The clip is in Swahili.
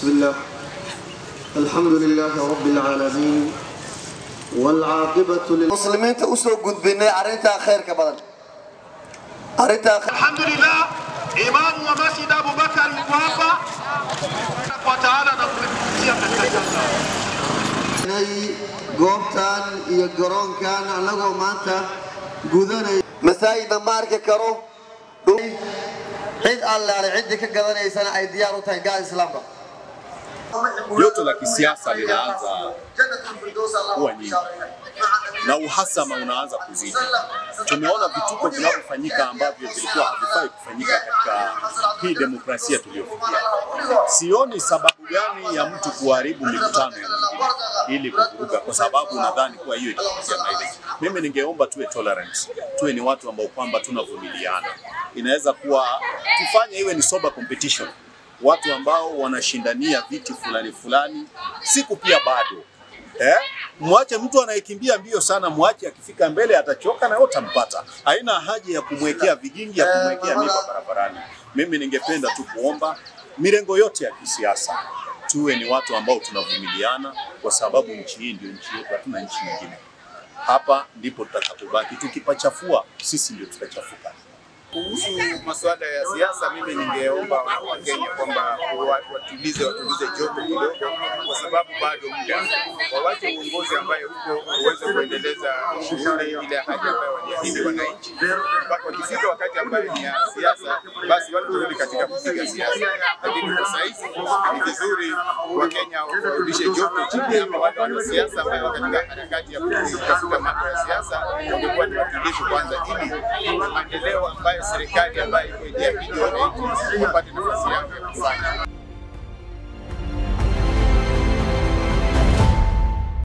بسم الله الحمد لله رب العالمين والعاقبة للمسلمين تأسوا قد بنا أرنتها خير كبدن الحمد لله إمام ومسجد أبو بكر وابا وتعالى نقول ني قوبتان يقرون كان لغو مانتا قدني مساجد مارك كرو عيد الله عندك قدني سنة أي ديار وتنقال إسلام Joto la kisiasa linaanza kuwa nyingi na uhasama unaanza kuzidi. Tumeona vituko vinavyofanyika ambavyo vilikuwa havifai kufanyika katika hii demokrasia tuliyofikia. Sioni sababu gani ya mtu kuharibu mikutano ya mwingine ili kuvuruga, kwa sababu nadhani kuwa hiyo itakuja mileage. Mimi ningeomba tuwe tolerant, tuwe ni watu ambao kwamba tunavumiliana. Inaweza kuwa tufanye iwe ni sober competition. Watu ambao wanashindania viti fulani siku pia bado. Mwache mtu anayekimbia mbio sana, mwache akifika mbele atachoka na yote mpata. Haina haja ya kumwekea vigingi, ya kumwekea miba barabarani. Mimi ningependa tu kuomba mirengo yote ya kisiasa tuwe ni watu ambao tunavumiliana, kwa sababu nchi hii ndio nchi yetu, hatuna nchi nyingine. Hapa ndipo tutakapobaki. Tukipachafua sisi ndio tutachafuka. Kuhusu masuala ya siasa, mimi ningeomba Wakenya kwamba watulize joto kidogo, kwa sababu bado muda. Wawache uongozi ambaye huko uweze kuendeleza shughuli ile haja ambayo waliahidi wananchi. Mpaka wakifika wakati ambayo ni ya siasa, basi watu warudi katika kupiga siasa. Lakini kwa sasa ni vizuri Wakenya warudishe joto chini, ama wale wanasiasa ambao katika harakati ya kutafuta mambo ya siasa wangekuwa ni watulivu kwanza, ili maendeleo ambayo serikali ambayo imeahidi wananchi wapate nafasi yake ya kufanya.